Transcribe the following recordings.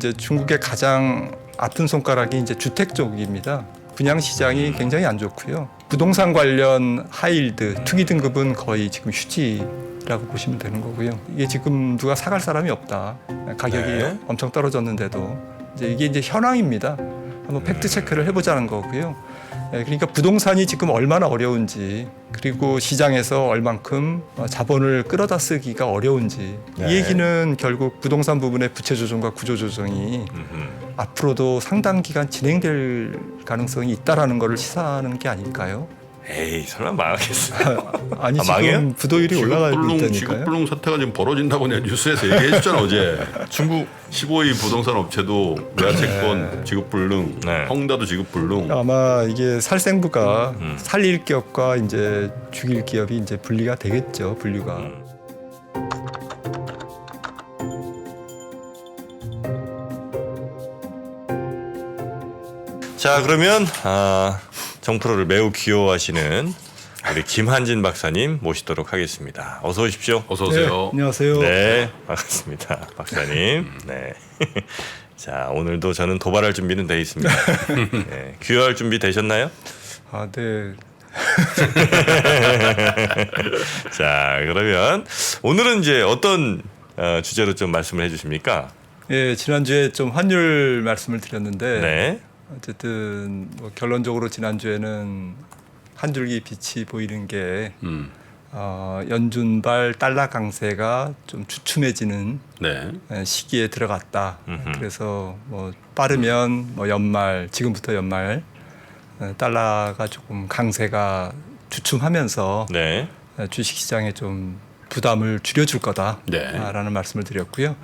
이제 중국의 가장 아픈 손가락이 이제 주택 쪽입니다. 분양 시장이 굉장히 안 좋고요. 부동산 관련 하이힐드 투기 등급은 거의 지금 휴지라고 보시면 되는 거고요. 이게 지금 누가 사갈 사람이 없다. 가격이 엄청 떨어졌는데도 이게 현황입니다. 한번 팩트 체크를 해보자는 거고요. 그러니까 부동산이 지금 얼마나 어려운지, 그리고 시장에서 얼만큼 자본을 끌어다 쓰기가 어려운지, 이 얘기는 결국 부동산 부분의 부채 조정과 구조 조정이 앞으로도 상당 기간 진행될 가능성이 있다라는 것을 시사하는 게 아닐까요? 에이, 설마 망하겠어? 아니 지금 망해요? 부도율이 올라가고 있다니까요. 지급불능 사태가 지금 벌어진다고 내가 뉴스에서 얘기했잖아 어제. 중국 15위 부동산 업체도 외화채권 지급불능, 헝다도 지급불능. 아마 이게 살생부가 살릴 기업과 이제 죽일 기업이 이제 분리가 되겠죠. 분류가. 자, 그러면 정프로를 매우 귀여워하시는 우리 김한진 박사님 모시도록 하겠습니다. 어서 오십시오. 어서 오세요. 네, 안녕하세요. 네, 반갑습니다, 박사님. 네. 자, 오늘도 저는 도발할 준비는 돼 있습니다. 네, 귀여워할 준비 되셨나요? 아, 네. 자, 그러면 오늘은 이제 어떤 주제로 좀 말씀을 해주십니까? 예, 지난주에 좀 환율 말씀을 드렸는데 네. 어쨌든 뭐 결론적으로 지난주에는 한 줄기 빛이 보이는 게 연준발 달러 강세가 좀 주춤해지는 시기에 들어갔다. 그래서 뭐 빠르면 뭐 연말, 지금부터 연말 달러가 조금 강세가 주춤하면서 주식시장에 좀 부담을 줄여줄 거다라는 말씀을 드렸고요.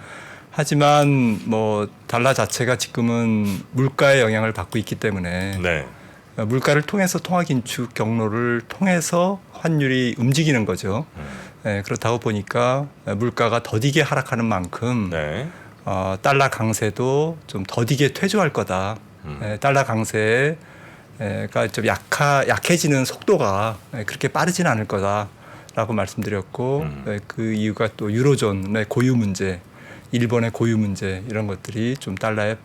하지만 뭐 달러 자체가 지금은 물가의 영향을 받고 있기 때문에 물가를 통해서 통화 긴축 경로를 통해서 환율이 움직이는 거죠. 그렇다고 보니까 물가가 더디게 하락하는 만큼 달러 강세도 좀 더디게 퇴조할 거다. 달러 강세가 좀 약해지는 속도가 그렇게 빠르진 않을 거다라고 말씀드렸고, 그 이유가 또 유로존의 고유 문제, 일본의 고유 문제, 이런 것들이 좀 달러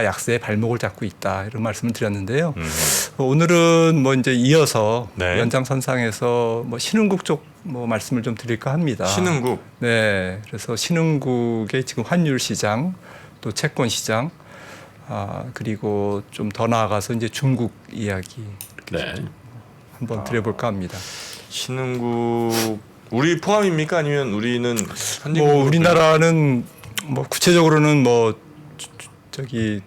약세의 발목을 잡고 있다, 이런 말씀을 드렸는데요. 오늘은 뭐 이제 이어서 연장선상에서 뭐 신흥국 쪽 뭐 말씀을 좀 드릴까 합니다. 신흥국. 네, 그래서 신흥국의 지금 환율 시장, 또 채권 시장, 그리고 좀 더 나아가서 이제 중국 이야기 이렇게 한번 드려볼까 합니다. 신흥국 우리 포함입니까? 아니면 우리는 뭐 우리나라는 뭐 구체적으로는 뭐 저기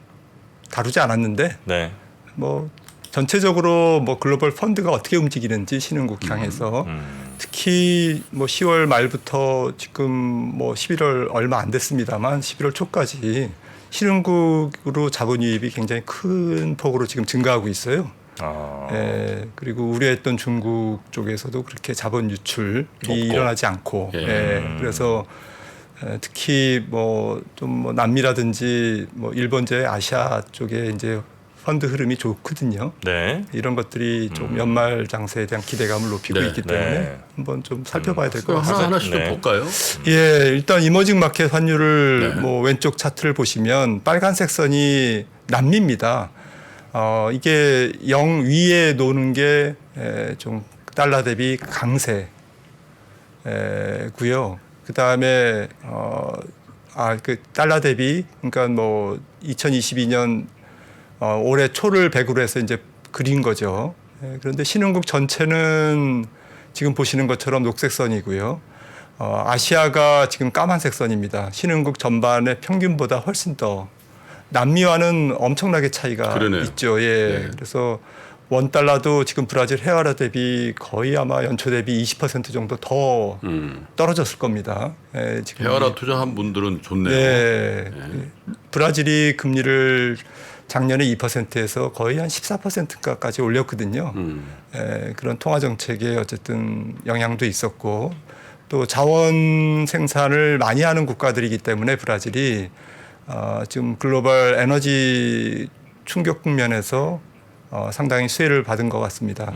다루지 않았는데 뭐 전체적으로 뭐 글로벌 펀드가 어떻게 움직이는지 신흥국 향해서 특히 뭐 10월 말부터 지금 뭐 11월 얼마 안 됐습니다만 11월 초까지 신흥국으로 자본 유입이 굉장히 큰 폭으로 지금 증가하고 있어요. 그리고 우려했던 중국 쪽에서도 그렇게 자본 유출이 일어나지 않고, 그래서 특히 뭐 좀 뭐 남미라든지 뭐 일본제 아시아 쪽에 이제 펀드 흐름이 좋거든요. 이런 것들이 좀 연말 장세에 대한 기대감을 높이고 있기 때문에 한번 좀 살펴봐야 될 것 같습니다. 하나씩 좀 볼까요? 예, 일단 이머징 마켓 환율을 뭐 왼쪽 차트를 보시면 빨간색 선이 남미입니다. 이게 0 위에 노는 게 좀 달러 대비 강세고요. 그 다음에 그 달러 대비, 그러니까 뭐 2022년 올해 초를 배후로 해서 이제 그린 거죠. 그런데 신흥국 전체는 지금 보시는 것처럼 녹색 선이고요. 아시아가 지금 까만색 선입니다. 신흥국 전반의 평균보다 훨씬 더, 남미와는 엄청나게 차이가 있죠. 그래서 원 달러도 지금 브라질 헤아라 대비 거의 아마 연초 대비 20% 정도 더 떨어졌을 겁니다. 지금 헤아라 투자한 분들은 좋네요. 브라질이 금리를 작년에 2%에서 거의 한 14%까지 올렸거든요. 그런 통화 정책에 어쨌든 영향도 있었고, 또 자원 생산을 많이 하는 국가들이기 때문에 브라질이 지금 글로벌 에너지 충격 국면에서 상당히 수혜를 받은 것 같습니다.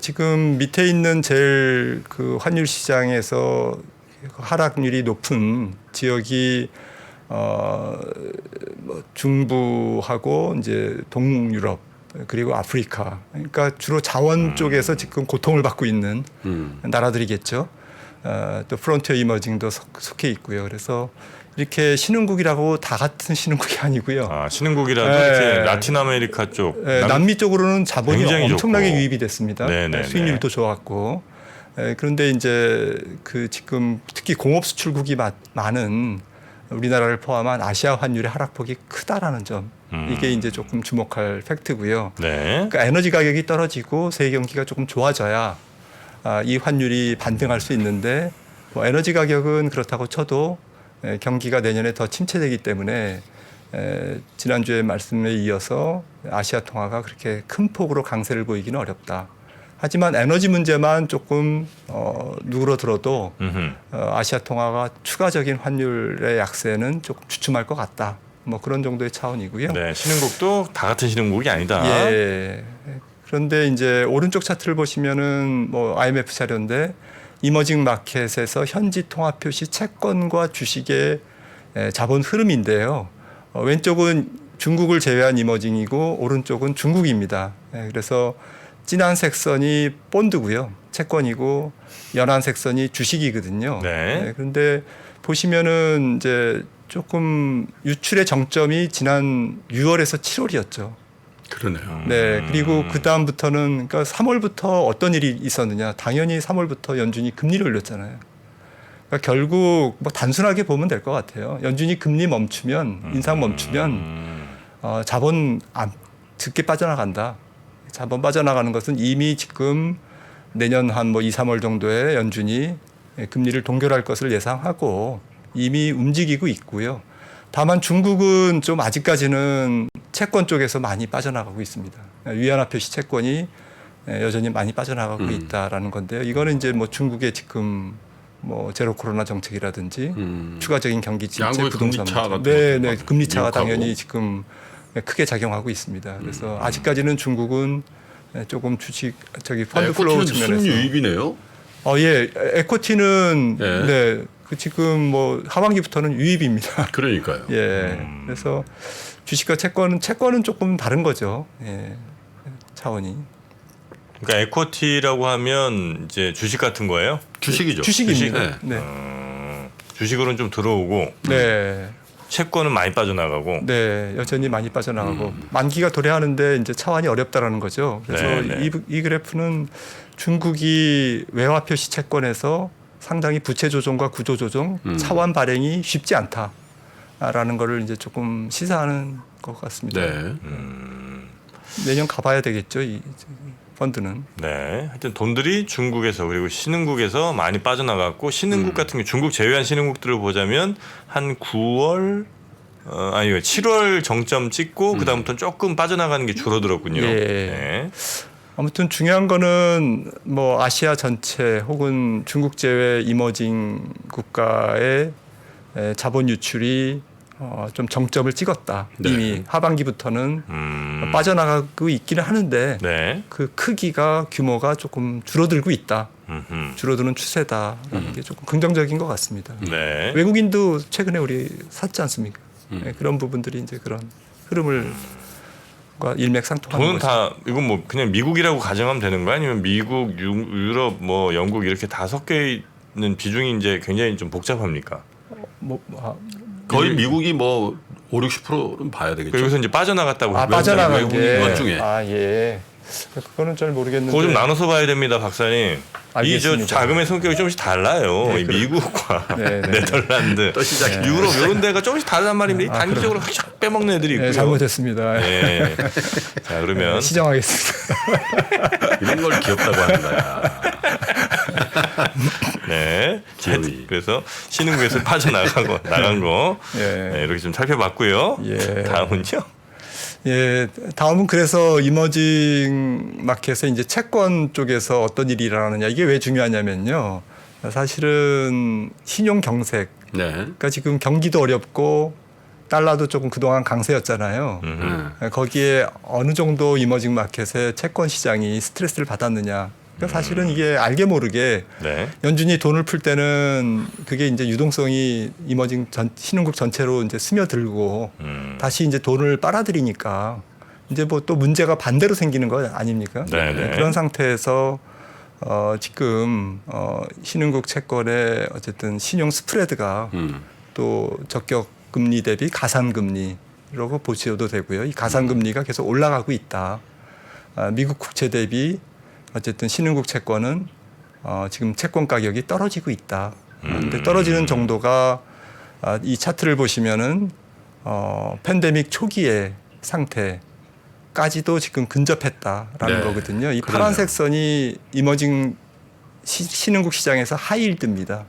지금 밑에 있는 제일 그 환율 시장에서 하락률이 높은 지역이 뭐 중부하고 이제 동유럽 그리고 아프리카, 그러니까 주로 자원 쪽에서 지금 고통을 받고 있는 나라들이겠죠. 또 프론티어 이머징도 속해 있고요. 그래서 이렇게 신흥국이라고 다 같은 신흥국이 아니고요. 아, 신흥국이라도 네. 이렇게 라틴 아메리카 쪽, 남미 쪽으로는 자본이 굉장히 엄청나게 좋고. 유입이 됐습니다. 네네네. 수익률도 좋았고. 그런데 이제 그 지금 특히 공업 수출국이 많은 우리나라를 포함한 아시아 환율의 하락폭이 크다라는 점. 이게 이제 조금 주목할 팩트고요. 네. 그러니까 에너지 가격이 떨어지고 세계 경기가 조금 좋아져야 이 환율이 반등할 수 있는데 뭐 에너지 가격은 그렇다고 쳐도 경기가 내년에 더 침체되기 때문에 지난주에 말씀에 이어서 아시아 통화가 그렇게 큰 폭으로 강세를 보이기는 어렵다. 하지만 에너지 문제만 조금 누그러들어도 아시아 통화가 추가적인 환율의 약세는 조금 주춤할 것 같다. 뭐 그런 정도의 차원이고요. 네, 신흥국도 다 같은 신흥국이 아니다. 예. 그런데 이제 오른쪽 차트를 보시면은 뭐 IMF 자료인데 이머징 마켓에서 현지 통화 표시 채권과 주식의 자본 흐름인데요. 왼쪽은 중국을 제외한 이머징이고 오른쪽은 중국입니다. 그래서 진한색 선이 본드고요. 채권이고 연한색 선이 주식이거든요. 네. 그런데 보시면은 이제 조금 유출의 정점이 지난 6월에서 7월이었죠. 그러네요. 네. 그리고 그 다음부터는 그러니까 3월부터 어떤 일이 있었느냐? 당연히 3월부터 연준이 금리를 올렸잖아요. 그러니까 결국 뭐 단순하게 보면 될 것 같아요. 연준이 금리 멈추면 인상 멈추면 자본 적게 빠져나간다. 자본 빠져나가는 것은 이미 지금 내년 한 뭐 2, 3월 정도에 연준이 금리를 동결할 것을 예상하고 이미 움직이고 있고요. 다만 중국은 좀 아직까지는 채권 쪽에서 많이 빠져나가고 있습니다. 위안화 표시 채권이 여전히 많이 빠져나가고 있다라는 건데요. 이거는 이제 뭐 중국의 지금 뭐 제로 코로나 정책이라든지 추가적인 경기 침체, 양국의 부동산 금리 차 같은 네, 것도 네, 막 금리 차가 유혹하고. 당연히 지금 크게 작용하고 있습니다. 그래서 아직까지는 중국은 조금 주식 펀드 플로우 에코티는 측면에서 순유입이네요. 예, 에코티는 예. 네, 그 지금 뭐 하반기부터는 유입입니다. 그러니까요. 예, 그래서 주식과 채권은 조금 다른 거죠. 예, 차원이. 그러니까 에코티라고 하면 이제 주식 같은 거예요? 주식이죠. 주식입니다. 주식. 네, 주식으로는 좀 들어오고 네, 채권은 많이 빠져나가고. 네, 여전히 많이 빠져나가고 만기가 도래하는데 이제 차원이 어렵다라는 거죠. 그래서 네, 네. 이 그래프는 중국이 외화 표시 채권에서 상당히 부채 조정과 구조 조정, 차원 발행이 쉽지 않다라는 거를 이제 조금 시사하는 것 같습니다. 네. 내년 가봐야 되겠죠, 이 펀드는. 네, 하여튼 돈들이 중국에서 그리고 신흥국에서 많이 빠져나갔고 신흥국 같은 경우 중국 제외한 신흥국들을 보자면 한 9월 아니 7월 정점 찍고 그 다음부터는 조금 빠져나가는 게 줄어들었군요. 예. 네. 아무튼 중요한 거는 뭐 아시아 전체 혹은 중국 제외 이머징 국가의 자본 유출이 좀 정점을 찍었다. 네. 이미 하반기부터는 빠져나가고 있기는 하는데 네. 그 크기가 규모가 조금 줄어들고 있다. 줄어드는 추세다라는 게 조금 긍정적인 것 같습니다. 네. 외국인도 최근에 우리 샀지 않습니까? 네, 그런 부분들이 이제 그런 흐름을 일맥상통하는 돈은 거죠. 다 이건 뭐 그냥 미국이라고 가정하면 되는 거야? 아니면 미국, 유럽, 뭐 영국 이렇게 다 섞여 있는 비중이 이제 굉장히 좀 복잡합니까? 거의 미국이 뭐 5, 60%는 봐야 되겠죠. 여기서 이제 빠져나갔다고. 빠져나간 외국인 게 것 중에. 예. 그거는 잘 모르겠는데. 그거 좀 나눠서 봐야 됩니다, 박사님. 이 저 알겠습니다. 자금의 성격이 조금씩 달라요. 네, 이 미국과 네, 네, 네덜란드, 또 시작이네. 유럽 이런 데가 조금씩 다르단 말입니다. 단기적으로 확 빼먹는 애들이 있고요. 네, 잘못했습니다. 네. 자 그러면 시정하겠습니다. 이런 걸 귀엽다고 하는 거야. 네. 기업이. 그래서 신흥국에서 나간 거 예. 네, 이렇게 좀 살펴봤고요. 예. 다음은요. 예, 다음은 그래서 이머징 마켓에 이제 채권 쪽에서 어떤 일이 일어나느냐 이게 왜 중요하냐면요. 사실은 신용 경색. 네. 그러니까 지금 경기도 어렵고 달러도 조금 그동안 강세였잖아요. 거기에 어느 정도 이머징 마켓의 채권 시장이 스트레스를 받았느냐 그러니까 사실은 이게 알게 모르게 네. 연준이 돈을 풀 때는 그게 이제 유동성이 이머징 신흥국 전체로 이제 스며들고 다시 이제 돈을 빨아들이니까 이제 뭐 또 문제가 반대로 생기는 거 아닙니까? 네네. 그런 상태에서 지금 신흥국 채권의 어쨌든 신용 스프레드가 또 적격 금리 대비 가산 금리라고 보셔도 되고요. 이 가산 금리가 계속 올라가고 있다. 미국 국채 대비 어쨌든 신흥국 채권은 지금 채권 가격이 떨어지고 있다. 근데 떨어지는 정도가 이 차트를 보시면은 팬데믹 초기의 상태까지도 지금 근접했다라는 네. 거거든요. 이 그러네요. 파란색 선이 이머징 신흥국 시장에서 하이힐드입니다.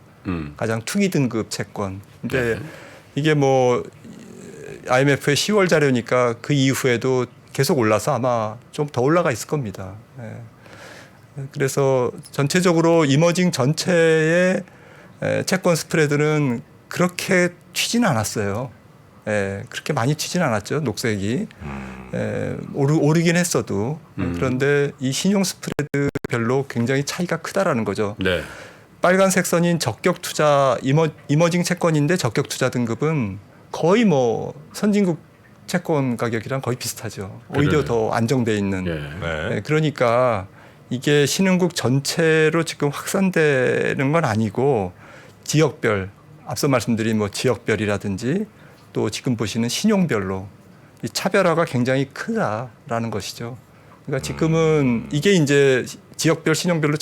가장 투기 등급 채권. 근데 이게 뭐 IMF의 10월 자료니까 그 이후에도 계속 올라서 아마 좀 더 올라가 있을 겁니다. 예. 그래서 전체적으로 이머징 전체의 채권 스프레드는 그렇게 튀지는 않았어요. 예, 그렇게 많이 튀지는 않았죠. 녹색이 오르긴 했어도 그런데 이 신용 스프레드별로 굉장히 차이가 크다라는 거죠. 네. 빨간색 선인 적격 투자 이머징 채권인데 적격 투자 등급은 거의 뭐 선진국 채권 가격이랑 거의 비슷하죠. 오히려 그러네요. 더 안정돼 있는. 예. 네. 네, 그러니까 이게 신흥국 전체로 지금 확산되는 건 아니고 지역별 앞서 말씀드린 뭐 지역별이라든지 또 지금 보시는 신용별로 이 차별화가 굉장히 크다라는 것이죠. 그러니까 지금은 이게 이제 지역별 신용별로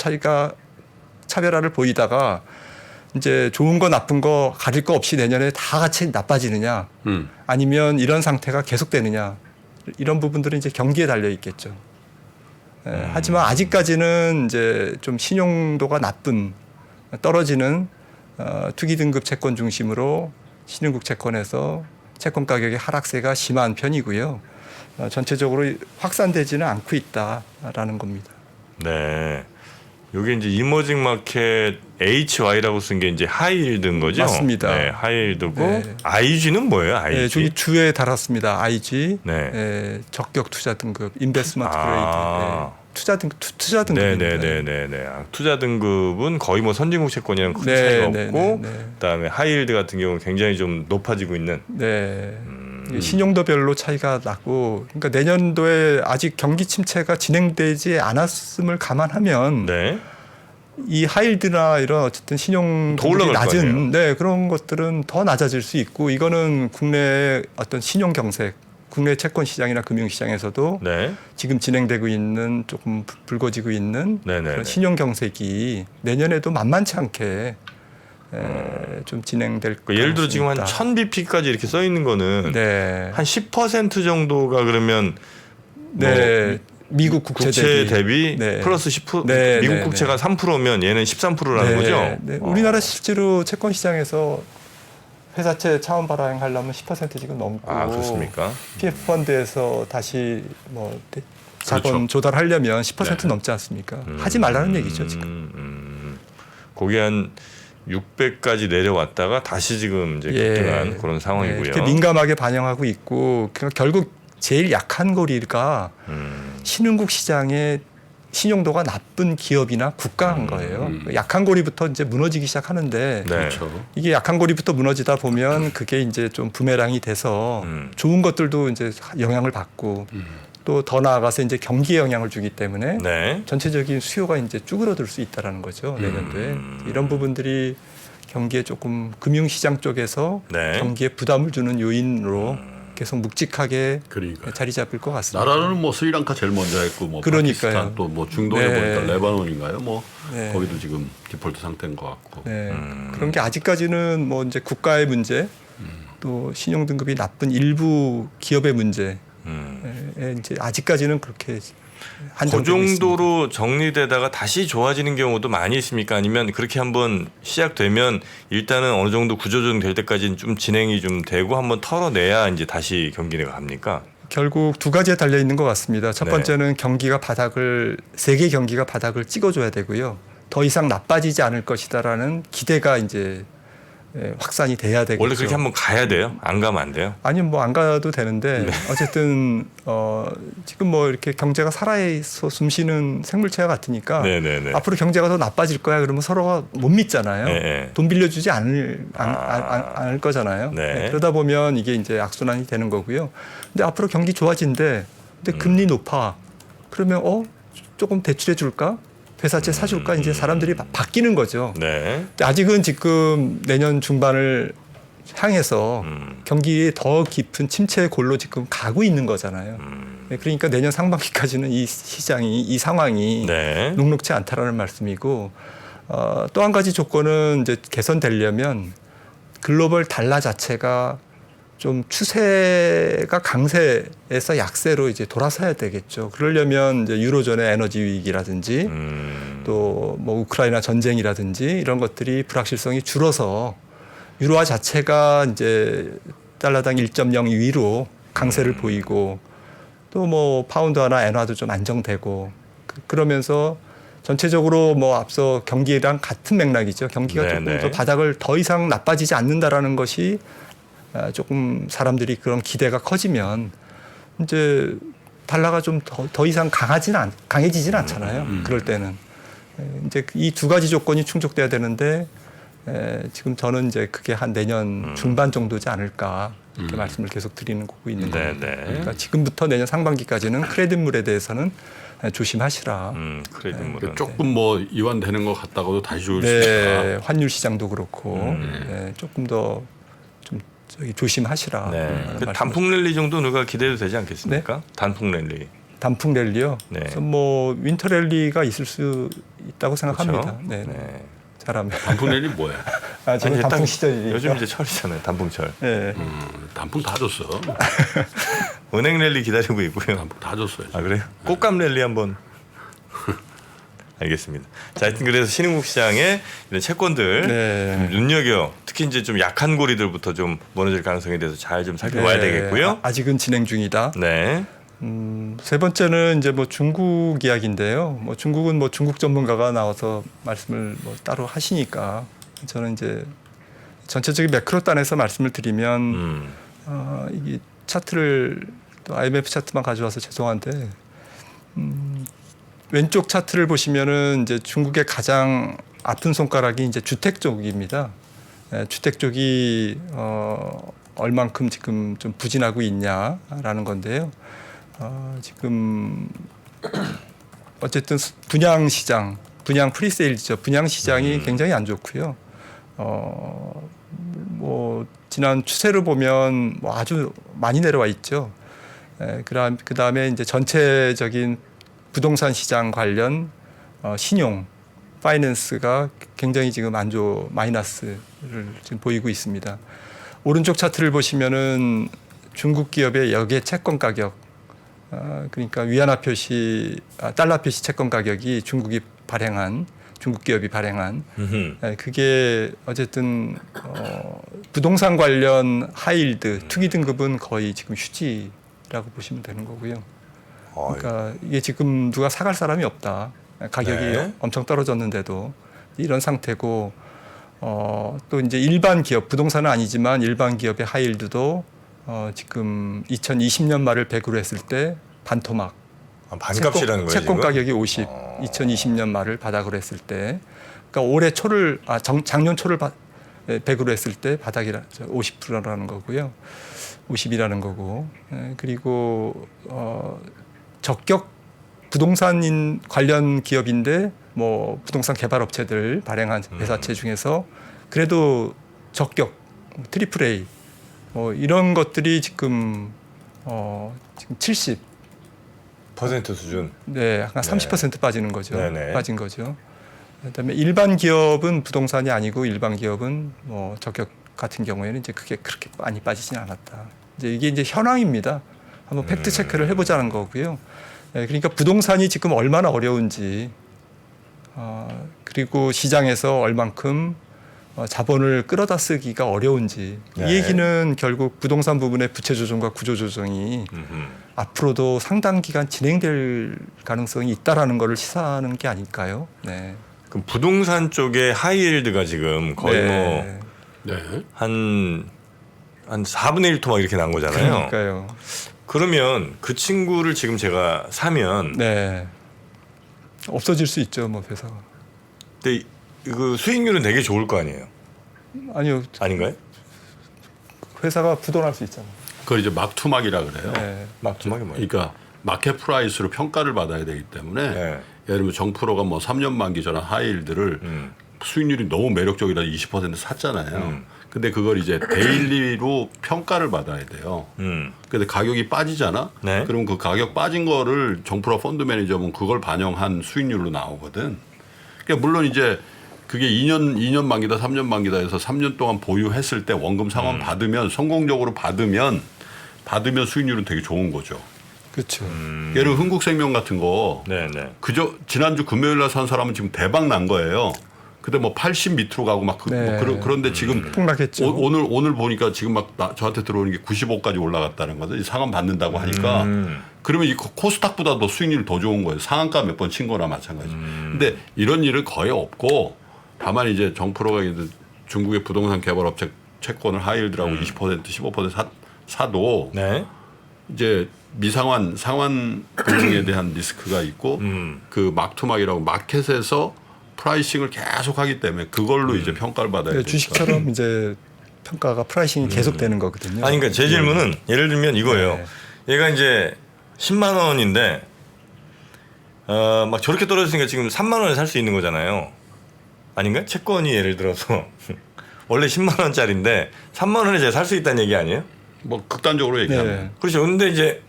차별화를 보이다가 이제 좋은 거 나쁜 거 가릴 거 없이 내년에 다 같이 나빠지느냐 아니면 이런 상태가 계속되느냐 이런 부분들은 이제 경기에 달려 있겠죠. 하지만 아직까지는 이제 좀 신용도가 나쁜 떨어지는 투기 등급 채권 중심으로 신흥국 채권에서 채권 가격의 하락세가 심한 편이고요. 전체적으로 확산되지는 않고 있다라는 겁니다. 네. 요게 이제 이머징 마켓 HY라고 쓴 게 이제 하이힐드인 거죠? 맞습니다. 네, 하이힐드고 네. IG는 뭐예요? IG? 네, 저기 주에 달았습니다. IG 네. 적격 투자 등급, 인베스먼트 아. 그레이드, 투자 등급입니다. 네네네네네. 투자 등급은 거의 뭐 선진국 채권이랑 큰 네, 차이가 네, 없고, 네, 네. 그다음에 하이힐드 같은 경우는 굉장히 좀 높아지고 있는. 네. 신용도별로 차이가 나고, 그러니까 내년도에 아직 경기 침체가 진행되지 않았음을 감안하면 네. 이 하이힐드나 이런 어쨌든 신용 더 올라갈 거 아니에요? 낮은 그런 것들은 더 낮아질 수 있고 이거는 국내 어떤 신용 경색, 국내 채권 시장이나 금융 시장에서도 네. 지금 진행되고 있는 조금 불거지고 있는 네네네. 그런 신용 경색이 내년에도 만만치 않게 좀 진행될 그러니까 예를 들어 가능성이 지금 한 있다. 1000bp까지 이렇게 써 있는 거는 네. 한 10% 정도가 그러면 네. 미국 국채 대비 네. 플러스 10% 네, 미국 네, 국채가 3%면 얘는 13%라는 거죠. 네. 우리나라 실제로 채권 시장에서 회사채 차원 발행하려면 10% 지금 넘고 아, 그렇습니까? PF 펀드에서 다시 뭐 자본 그렇죠. 조달하려면 10% 네. 넘지 않습니까? 하지 말라는 얘기죠 지금. 거기 한 600까지 내려왔다가 다시 지금 이제 급등한 그런 상황이고요. 이렇게 민감하게 반영하고 있고 그러니까 결국 제일 약한 고리가 신흥국 시장의 신용도가 나쁜 기업이나 국가인 거예요. 약한 고리부터 이제 무너지기 시작하는데 네. 그렇죠. 이게 약한 고리부터 무너지다 보면 그게 이제 좀 부메랑이 돼서 좋은 것들도 이제 영향을 받고 또 더 나아가서 이제 경기에 영향을 주기 때문에 네. 전체적인 수요가 이제 쭈그러들 수 있다라는 거죠 내년도에 이런 부분들이 경기에 조금 금융시장 쪽에서 네. 경기에 부담을 주는 요인으로 계속 묵직하게 그러니까요. 자리 잡을 것 같습니다. 나라는 뭐 스리랑카 제일 먼저 했고 뭐 그러니까요. 파키스탄 또 뭐 중동에 네. 보니까 레바논인가요? 뭐 네. 거기도 지금 디폴트 상태인 것 같고. 네. 그런 게 아직까지는 뭐 이제 국가의 문제 또 신용 등급이 나쁜 일부 기업의 문제 이제 아직까지는 그렇게 그 한정되고 있습니다. 정도로 정리되다가 다시 좋아지는 경우도 많이 있습니까? 아니면 그렇게 한번 시작되면 일단은 어느 정도 구조조정 될 때까지는 좀 진행이 좀 되고 한번 털어내야 이제 다시 경기가 갑니까? 결국 두 가지에 달려 있는 것 같습니다. 첫 네. 번째는 경기가 세계 경기가 바닥을 찍어줘야 되고요. 더 이상 나빠지지 않을 것이다라는 기대가 이제 확산이 돼야 되겠죠. 원래 그렇게 한번 가야 돼요? 안 가면 안 돼요? 아니 뭐 안 가도 되는데 어쨌든 지금 뭐 이렇게 경제가 살아있어 숨쉬는 생물체와 같으니까 네네네. 앞으로 경제가 더 나빠질 거야 그러면 서로가 못 믿잖아요. 네. 돈 빌려주지 않을 거잖아요. 네. 그러다 보면 이게 이제 악순환이 되는 거고요. 근데 앞으로 경기 좋아진대. 근데 금리 높아. 그러면 조금 대출해 줄까? 회사채 사줄까? 이제 사람들이 바뀌는 거죠. 네. 근데 아직은 지금 내년 중반을 향해서 경기에 더 깊은 침체의 골로 지금 가고 있는 거잖아요. 그러니까 내년 상반기까지는 이 시장이 이 상황이 네. 녹록치 않다라는 말씀이고 또 한 가지 조건은 이제 개선되려면 글로벌 달러 자체가 좀 추세가 강세에서 약세로 이제 돌아서야 되겠죠. 그러려면 이제 유로존의 에너지 위기라든지 또 뭐 우크라이나 전쟁이라든지 이런 것들이 불확실성이 줄어서 유로화 자체가 이제 달러당 1.0 위로 강세를 보이고 또 뭐 파운드화나 엔화도 좀 안정되고 그러면서 전체적으로 뭐 앞서 경기랑 같은 맥락이죠. 경기가 조금 더 바닥을 더 이상 나빠지지 않는다라는 것이 조금 사람들이 그런 기대가 커지면 이제 달러가 좀 더 이상 강해지진 않잖아요. 그럴 때는 이제 이 두 가지 조건이 충족돼야 되는데 지금 저는 이제 그게 한 내년 중반 정도지 않을까 이렇게 말씀을 계속 드리는 거고 있는 거예요. 그러니까 지금부터 내년 상반기까지는 크레딧물에 대해서는 조심하시라. 크레딧물은 조금 뭐 이완되는 것 같다고도 다시 좋을 수 네, 있다. 환율 시장도 그렇고 조금 더 좀 조심하시라. 네. 단풍 랠리 정도 누가 기대도 되지 않겠습니까? 네? 단풍 랠리. 단풍 랠리요. 네. 그래서 뭐 윈터 랠리가 있을 수 있다고 생각합니다. 그렇죠? 네. 네. 잘하면. 단풍 랠리 뭐야? 지금 아니, 단풍 딱 시절이니까. 요즘 이제 철이잖아요. 단풍철. 네. 단풍 다 줬어. 은행 랠리 기다리고 있고요. 단풍 다 줬어요. 아 그래요? 꽃감 랠리 한번. 알겠습니다. 자, 하여튼 그래서 신흥국 시장의 이런 채권들 네. 눈여겨 특히 이제 좀 약한 고리들부터 좀 무너질 가능성에 대해서 잘 좀 살펴봐야 되겠고요. 아직은 진행 중이다. 네. 세 번째는 이제 뭐 중국 이야기인데요. 뭐 중국은 뭐 중국 전문가가 나와서 말씀을 뭐 따로 하시니까 저는 이제 전체적인 매크로 단에서 말씀을 드리면 이게 차트를 또 IMF 차트만 가져와서 죄송한데 왼쪽 차트를 보시면은 이제 중국의 가장 아픈 손가락이 이제 주택 쪽입니다. 주택 쪽이 얼만큼 지금 좀 부진하고 있냐라는 건데요. 지금 어쨌든 분양 시장, 분양 프리세일이죠. 분양 시장이 굉장히 안 좋고요. 뭐 지난 추세를 보면 뭐 아주 많이 내려와 있죠. 그 다음에 이제 전체적인 부동산 시장 관련 신용, 파이낸스가 굉장히 지금 마이너스를 지금 보이고 있습니다. 오른쪽 차트를 보시면은 중국 기업의 역의 채권 가격, 그러니까 위안화 표시, 달러 표시 채권 가격이 중국 기업이 발행한 그게 어쨌든 부동산 관련 하이일드 투기 등급은 거의 지금 휴지라고 보시면 되는 거고요. 그러니까 이게 지금 누가 사갈 사람이 없다. 가격이 엄청 떨어졌는데도 이런 상태고 또 이제 일반 기업 부동산은 아니지만 일반 기업의 하이일드도 지금 2020년 말을 100으로 했을 때 반토막 반값이라는 거예요. 채권 지금? 가격이 50, 2020년 말을 바닥으로 했을 때, 그러니까 올해 초를 작년 초를 100으로 했을 때 바닥이라 50%라는 거고요, 50이라는 거고, 그리고 적격 부동산 관련 기업인데 뭐 부동산 개발 업체들 발행한 회사채 중에서 그래도 적격 트리플 A 이런 것들이 지금 70 퍼센트 수준. 네, 약간 30% 빠지는 거죠. 네네. 빠진 거죠. 그다음에 일반 기업은 부동산이 아니고 일반 기업은 뭐 적격 같은 경우에는 이제 그게 그렇게 많이 빠지지는 않았다. 이제 이게 이제 현황입니다. 한번 팩트 체크를 해보자는 거고요. 네, 그러니까 부동산이 지금 얼마나 어려운지, 그리고 시장에서 얼만큼 자본을 끌어다 쓰기가 어려운지, 네. 이 얘기는 결국 부동산 부분의 부채 조정과 구조 조정이 앞으로도 상당 기간 진행될 가능성이 있다라는 것을 시사하는 게 아닐까요? 네. 그럼 부동산 쪽에 하이힐드가 지금 거의 네. 네. 한 4분의 1토 막 이렇게 난 거잖아요. 그러니까요. 그러면 그 친구를 지금 제가 사면 네. 없어질 수 있죠, 뭐 회사가. 근데 그 수익률은 되게 좋을 거 아니에요. 아니요, 아닌가요? 회사가 부도날 수 있잖아요. 그걸 이제 막투막이라 그래요. 네. 막주막이 뭐예요? 그러니까 마켓 프라이스로 평가를 받아야 되기 때문에 네. 예를 들면 정프로가 뭐 3년 만기 전환 하이힐드를 수익률이 너무 매력적이라 20% 샀잖아요. 근데 그걸 이제 데일리로 평가를 받아야 돼요. 근데 가격이 빠지잖아. 네. 그럼 그 가격 빠진 거를 정프로 펀드 매니저면 그걸 반영한 수익률로 나오거든. 그러니까 물론 이제 그게 2년 만기다 3년 만기다 해서 3년 동안 보유했을 때 원금 상환 받으면 성공적으로 받으면 수익률은 되게 좋은 거죠. 그렇죠. 예를 들어 흥국생명 같은 거 네네. 그저 지난주 금요일 날 산 사람은 지금 대박 난 거예요. 근데 뭐 80 밑으로 가고 막 네. 그런데 지금 폭락했죠. 오늘 보니까 지금 막 저한테 들어오는 게 95까지 올라갔다는 거죠. 상한 받는다고 하니까 그러면 이 코스닥보다 더 수익률이 더 좋은 거예요. 상한가 몇 번 친 거나 마찬가지. 근데 이런 일은 거의 없고 다만 이제 정프로가 중국의 부동산 개발 업체 채권을 하이힐드라고 20% 15% 사도 네. 이제 미상환 상환 금융에 대한 리스크가 있고 그 막투막이라고 마켓에서 프라이싱을 계속 하기 때문에 그걸로 이제 평가를 받아야 네, 되니까. 주식처럼 이제 평가가 프라이싱이 계속되는 거거든요. 아니 그러니까 제 질문은 예를 들면 이거예요. 네. 얘가 이제 10만 원인데 막 저렇게 떨어졌으니까 지금 3만 원에 살 수 있는 거잖아요. 아닌가요? 채권이 예를 들어서 원래 10만 원짜리인데 3만 원에 제가 살 수 있다는 얘기 아니에요? 뭐 극단적으로 얘기하면 네. 그렇죠. 근데 이제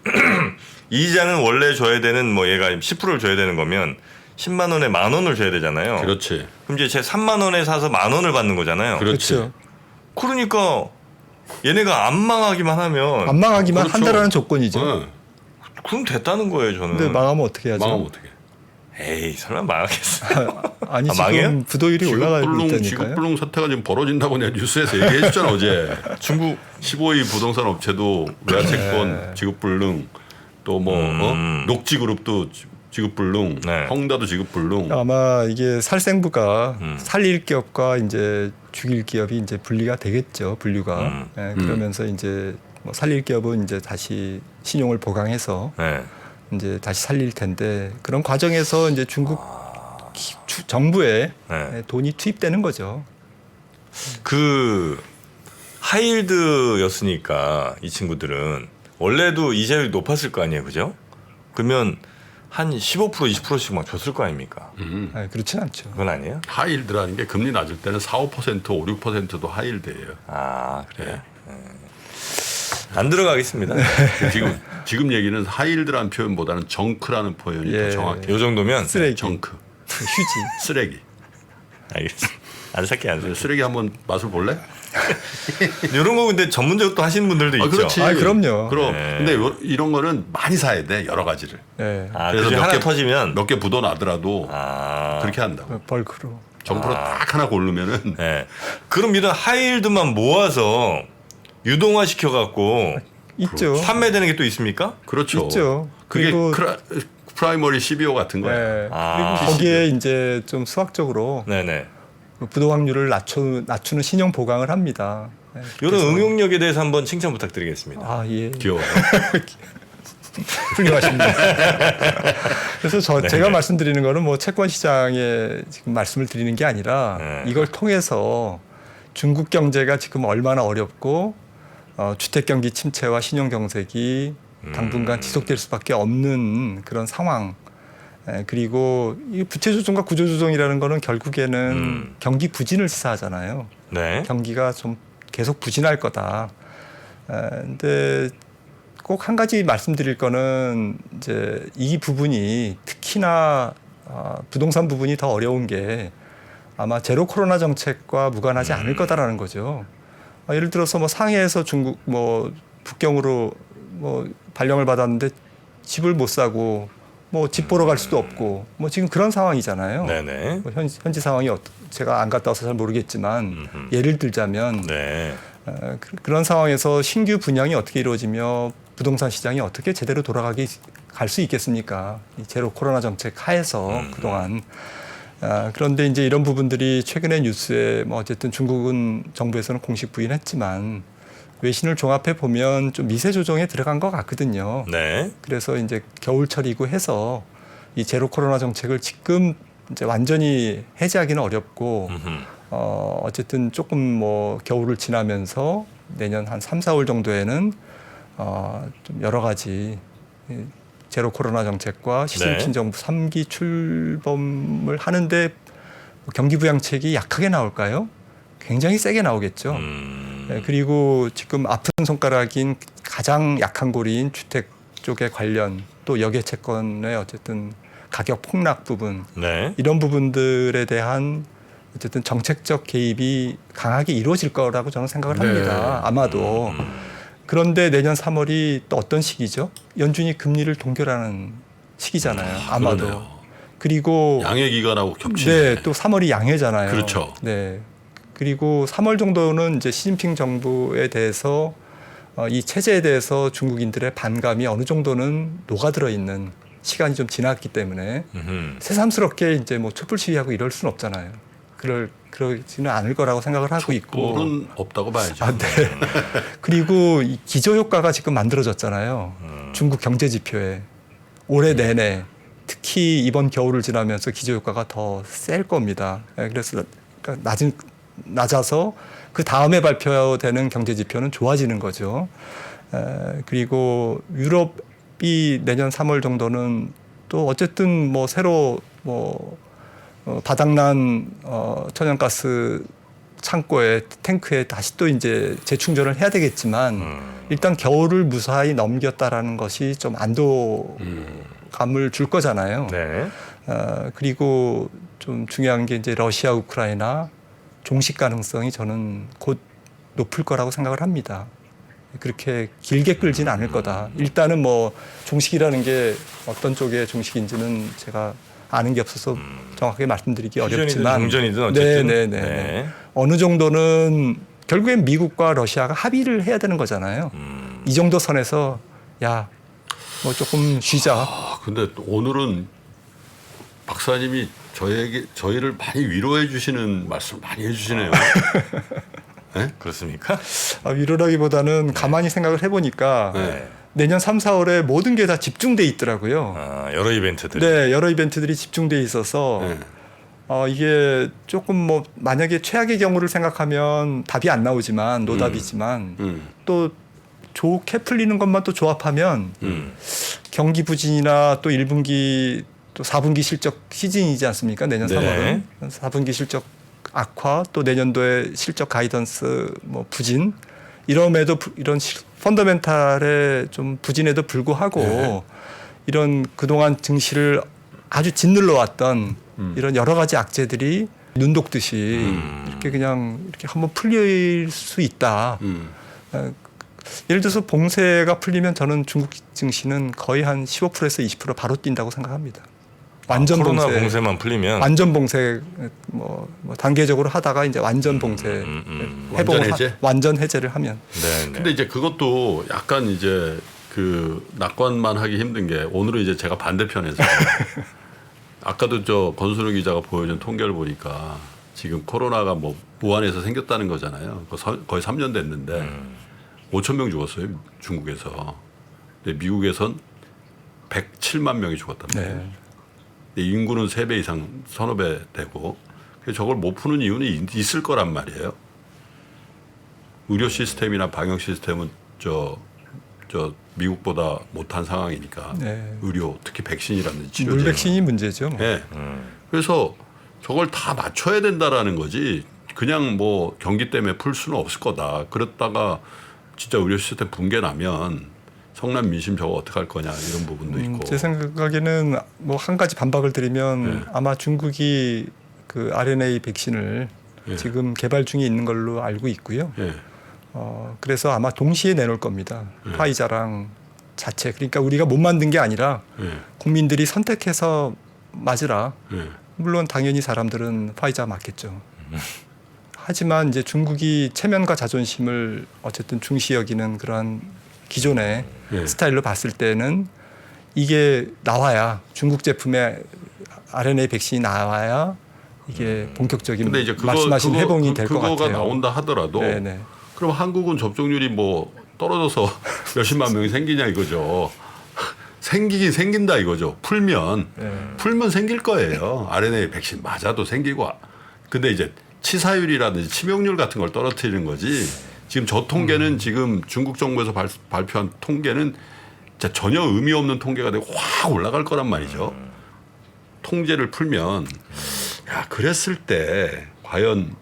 이자는 원래 줘야 되는 뭐 얘가 10%를 줘야 되는 거면 10만 원에 만 원을 줘야 되잖아요. 그렇지. 그럼 이제 제 3만 원에 사서 만 원을 받는 거잖아요. 그렇지. 그렇죠. 그러니까 얘네가 안 망하기만 하면 안 망하기만 그렇죠. 한다라는 조건이죠. 네. 그럼 됐다는 거예요, 저는. 근데 망하면 어떻게 하죠? 망하면 어떻게? 에이, 설마 망하겠어. 아니 아, 지금 망해요? 부도율이 올라가고 있다니까요. 지급불능 사태가 지금 벌어진다고 내가 뉴스에서 얘기해줬잖아 어제. 중국 15위 부동산 업체도 외화채권 지급불능 또 뭐 녹지그룹도 지급불능, 네. 헝다도 지급불능. 아마 이게 살생부가 살릴 기업과 이제 죽일 기업이 이제 분리가 되겠죠. 분류가. 예, 그러면서 이제 뭐 살릴 기업은 이제 다시 신용을 보강해서 네. 이제 다시 살릴 텐데 그런 과정에서 이제 중국 정부에 네. 돈이 투입되는 거죠. 그 하이힐드였으니까 이 친구들은 원래도 이자율이 높았을 거 아니에요, 그죠? 그러면 한 15% 20%씩 막 줬을 거 아닙니까? 아니, 그렇진 않죠. 그건 아니에요? 하이힐드라는 게 금리 낮을 때는 4, 5%, 5, 6%도 하이힐드예요. 아 그래요? 안 들어가겠습니다. 지금 얘기는 하이힐드라는 표현보다는 정크라는 표현이 예. 더 정확해요. 요 정도면 쓰레기, 정크, 휴지. 쓰레기. 알겠습니다. 안 살게 안 살게. 쓰레기 한번 맛을 볼래? 이런 거 근데 전문적으로 또 하시는 분들도 있죠. 그렇지. 아, 그럼요. 그럼. 네. 근데 이런 거는 많이 사야 돼 여러 가지를. 예. 아, 그래서 그래서 하나 터지면 몇 개 묻어 나더라도 아, 그렇게 한다고. 벌크로. 정프로 딱 하나 고르면은 네. 그럼 이런 하이힐드만 모아서 유동화 시켜갖고 있죠. 판매되는 게 또 있습니까? 그렇죠. 있죠. 그게 그리고 프라이머리 CBO 같은 거예요. 예. 아. 그리고 거기에 이제 좀 수학적으로 네네. 부도 확률을 낮추는 신용 보강을 합니다. 예, 이런 그래서- 응용력에 대해서 한번 칭찬 부탁드리겠습니다. 아 예. 귀여워. 훌륭하십니다. 그래서 제가 말씀드리는 거는 뭐 채권 시장에 지금 말씀을 드리는 게 아니라 네. 이걸 통해서 중국 경제가 지금 얼마나 어렵고 주택 경기 침체와 신용 경색이 당분간 지속될 수밖에 없는 그런 상황. 그리고 이 부채 조정과 구조 조정이라는 거는 결국에는 경기 부진을 시사하잖아요. 네. 경기가 좀 계속 부진할 거다. 근데 꼭 한 가지 말씀드릴 거는 이제 이 부분이 특히나 부동산 부분이 더 어려운 게 아마 제로 코로나 정책과 무관하지 않을 거다라는 거죠. 예를 들어서 뭐 상해에서 중국 뭐 북경으로 뭐 발령을 받았는데 집을 못 사고 뭐 집 보러 갈 수도 없고 뭐 지금 그런 상황이잖아요. 네네. 뭐 현지 상황이 제가 안 갔다 와서 잘 모르겠지만 예를 들자면 네. 그런 상황에서 신규 분양이 어떻게 이루어지며 부동산 시장이 어떻게 제대로 갈 수 있겠습니까? 이 제로 코로나 정책 하에서 그동안 그런데 이제 이런 부분들이 최근에 뉴스에 뭐 어쨌든 중국은 정부에서는 공식 부인했지만 외신을 종합해 보면 좀 미세 조정에 들어간 것 같거든요. 네. 그래서 이제 겨울철이고 해서 이 제로 코로나 정책을 지금 이제 완전히 해제하기는 어렵고 어쨌든 조금 뭐 겨울을 지나면서 내년 한 3, 4월 정도에는 좀 여러 가지 제로 코로나 정책과 시진핑 정부 3기 출범을 하는데 경기 부양책이 약하게 나올까요? 굉장히 세게 나오겠죠. 네, 그리고 지금 아픈 손가락인 가장 약한 고리인 주택 쪽에 관련 또 역외 채권의 어쨌든 가격 폭락 부분 네. 이런 부분들에 대한 어쨌든 정책적 개입이 강하게 이루어질 거라고 저는 생각을 합니다. 아마도. 그런데 내년 3월이 또 어떤 시기죠? 연준이 금리를 동결하는 시기잖아요. 아마도. 그러네요. 그리고 양해 기간하고 겹치네. 네, 또 3월이 양해잖아요. 그렇죠. 네. 그리고 3월 정도는 이제 시진핑 정부에 대해서 이 체제에 대해서 중국인들의 반감이 어느 정도는 녹아들어 있는 시간이 좀 지났기 때문에 새삼스럽게 이제 뭐 촛불 시위하고 이럴 수는 없잖아요. 그러지는 않을 거라고 생각을 하고 있고. 촛불은 없다고 봐야죠. 네. 그리고 이 기저 효과가 지금 만들어졌잖아요. 중국 경제 지표에 올해 내내 특히 이번 겨울을 지나면서 기저 효과가 더 셀 겁니다. 그래서 그러니까 낮아서 그 다음에 발표되는 경제 지표는 좋아지는 거죠. 그리고 유럽이 내년 3월 정도는 또 어쨌든 뭐 새로 뭐 바닥난 천연가스 창고에 탱크에 다시 또 이제 재충전을 해야 되겠지만 일단 겨울을 무사히 넘겼다라는 것이 좀 안도감을 줄 거잖아요. 네. 그리고 좀 중요한 게 이제 러시아 우크라이나 종식 가능성이 저는 곧 높을 거라고 생각을 합니다. 그렇게 길게 끌지는 않을 거다. 일단은 뭐 종식이라는 게 어떤 쪽의 종식인지는 제가 아는 게 없어서 정확하게 말씀드리기 어렵지만 종전이든 어쨌든 네. 어느 정도는 결국엔 미국과 러시아가 합의를 해야 되는 거잖아요. 이 정도 선에서 야 뭐 조금 쉬자. 근데 오늘은 박사님이 저희를 많이 위로해 주시는 말씀 많이 해주시네요. 네? 그렇습니까? 위로라기보다는 가만히 생각을 해보니까 내년 3, 4월에 모든 게 다 집중돼 있더라고요. 여러 이벤트들. 네, 여러 이벤트들이 집중돼 있어서 이게 조금 뭐 만약에 최악의 경우를 생각하면 답이 안 나오지만 노답이지만 또 좋게 풀리는 것만 또 조합하면 경기 부진이나 또 1분기 또 4분기 실적 시즌이지 않습니까? 내년 3월은 4분기 실적 악화 또 내년도의 실적 가이던스 뭐 부진 이런 펀더멘탈의 좀 부진에도 불구하고 이런 그동안 증시를 아주 짓눌러 왔던 이런 여러 가지 악재들이 눈 독듯이 이렇게 그냥 이렇게 한번 풀릴 수 있다. 예를 들어서 봉쇄가 풀리면 저는 중국 증시는 거의 한 15%에서 20% 바로 뛴다고 생각합니다. 완전 코로나 봉쇄. 봉쇄만 풀리면 완전 봉쇄 뭐 단계적으로 하다가 이제 완전 봉쇄 완전 해제? 완전 해제를 하면. 네. 근데 이제 그것도 약간 이제 그 낙관만 하기 힘든 게 오늘은 이제 제가 반대편에서 아까도 저 권순우 기자가 보여준 통계를 보니까 지금 코로나가 뭐 우한에서 생겼다는 거잖아요. 거의 3년 됐는데 5천 명 죽었어요 중국에서. 근데 미국에선 107만 명이 죽었단 말이에요. 네. 근데 인구는 3배 이상 서너 배 되고 그래서 저걸 못 푸는 이유는 있을 거란 말이에요. 의료 시스템이나 방역 시스템은 저 미국보다 못한 상황이니까 의료 특히 백신이라든지 치료제 물백신이 문제죠. 네. 그래서 저걸 다 맞춰야 된다라는 거지 그냥 뭐 경기 때문에 풀 수는 없을 거다. 그랬다가 진짜 의료 시스템 붕괴 나면 성남 민심 저거 어떻게 할 거냐 이런 부분도 있고. 제 생각에는 뭐 한 가지 반박을 드리면 아마 중국이 그 RNA 백신을 지금 개발 중에 있는 걸로 알고 있고요. 그래서 아마 동시에 내놓을 겁니다. 화이자랑 자체. 그러니까 우리가 못 만든 게 아니라 국민들이 선택해서 맞으라. 물론 당연히 사람들은 화이자 맞겠죠. 하지만 이제 중국이 체면과 자존심을 어쨌든 중시 여기는 그러한 기존의 스타일로 봤을 때는 이게 나와야 중국 제품의 RNA 백신이 나와야 이게 본격적인 근데 이제 말씀하신 회복이 될 것 같아요. 그거가 나온다 하더라도 네네. 그럼 한국은 접종률이 뭐 떨어져서 몇십만 명이 생기냐 이거죠. 생기긴 생긴다 이거죠. 풀면 생길 거예요. RNA 백신 맞아도 생기고. 근데 이제 치사율이라든지 치명률 같은 걸 떨어뜨리는 거지. 지금 저 통계는 지금 중국 정부에서 발표한 통계는 진짜 전혀 의미 없는 통계가 되고 확 올라갈 거란 말이죠. 통제를 풀면 야 그랬을 때 과연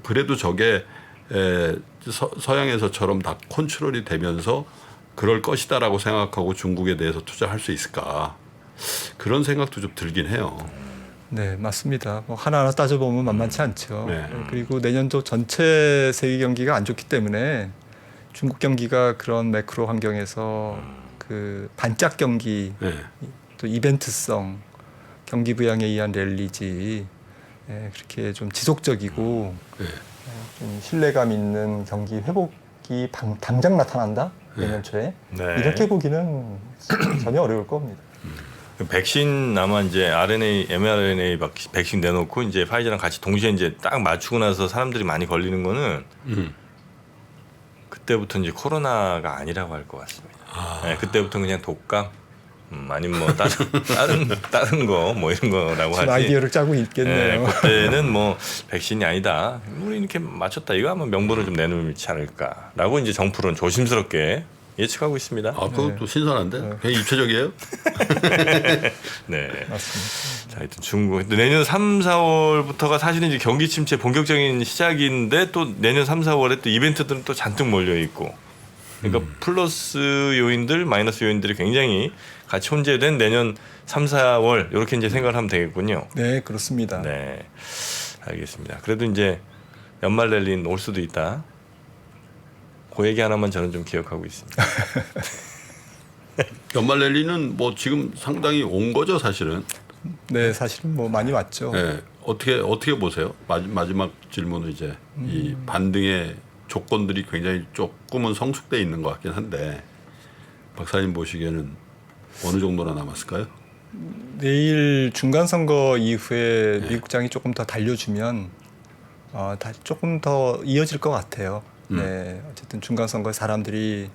그래도 저게 서양에서처럼 다 컨트롤이 되면서 그럴 것이다라고 생각하고 중국에 대해서 투자할 수 있을까 그런 생각도 좀 들긴 해요. 네, 맞습니다. 뭐 하나하나 따져보면 만만치 않죠. 네. 그리고 내년도 전체 세계 경기가 안 좋기 때문에 중국 경기가 그런 매크로 환경에서 그 반짝 경기 네. 또 이벤트성 경기 부양에 의한 랠리지 그렇게 좀 지속적이고 네. 좀 신뢰감 있는 경기 회복이 당장 나타난다 내년 초에 네. 이렇게 보기는 전혀 어려울 겁니다. 백신 아마 이제 mRNA 백신 내놓고 이제 파이저랑 같이 동시에 이제 딱 맞추고 나서 사람들이 많이 걸리는 거는 그때부터 이제 코로나가 아니라고 할 것 같습니다. 네, 그때부터 그냥 독감 아니면 뭐 다른 거 뭐 이런 거라고 하지. 아이디어를 짜고 있겠네요. 네, 그때는 뭐 백신이 아니다. 우리 이렇게 맞췄다. 이거 한번 명분을 좀 내놓지 않을까라고 이제 정프로는 조심스럽게 예측하고 있습니다. 아, 그것도 신선한데? 그냥 입체적이에요? 네. 맞습니다. 자, 하여튼 중국 내년 3, 4월부터가 사실은 이제 경기 침체 본격적인 시작인데 또 내년 3, 4월에 또 이벤트들은 또 잔뜩 몰려 있고. 그러니까 플러스 요인들, 마이너스 요인들이 굉장히 같이 혼재된 내년 3, 4월 이렇게 이제 생각을 하면 되겠군요. 네, 그렇습니다. 네. 알겠습니다. 그래도 이제 연말 랠리는 올 수도 있다. 그 얘기 하나만 저는 좀 기억하고 있습니다. 연말 랠리는 뭐 지금 상당히 온 거죠, 사실은. 네, 사실은 뭐 많이 왔죠. 네. 어떻게 보세요? 마지막 질문은 이제 이 반등의 조건들이 굉장히 조금은 성숙돼 있는 것 같긴 한데 박사님 보시기에는 어느 정도나 남았을까요? 내일 중간 선거 이후에 미국장이 조금 더 달려주면 조금 더 이어질 것 같아요. 네, 어쨌든 중간 선거 사람들이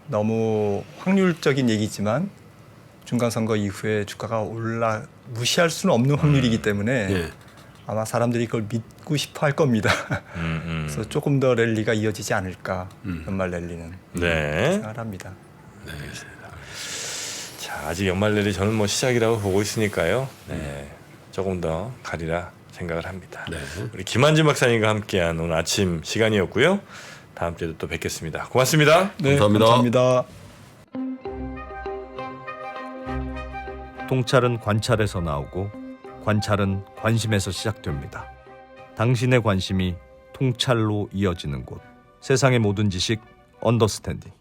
너무 확률적인 얘기지만 중간 선거 이후에 주가가 무시할 수는 없는 확률이기 때문에 예. 아마 사람들이 그걸 믿고 싶어 할 겁니다. 그래서 조금 더 랠리가 이어지지 않을까 연말 랠리는 네. 생각을 합니다. 자, 아직 연말 랠리 저는 뭐 시작이라고 보고 있으니까요. 네. 조금 더 가리라 생각을 합니다. 네. 우리 김한진 박사님과 함께한 오늘 아침 시간이었고요. 다음 주에도 또 뵙겠습니다. 고맙습니다. 네, 감사합니다. 감사합니다. 통찰은 관찰에서 나오고 관찰은 관심에서 시작됩니다. 당신의 관심이 통찰로 이어지는 곳. 세상의 모든 지식 언더스탠딩.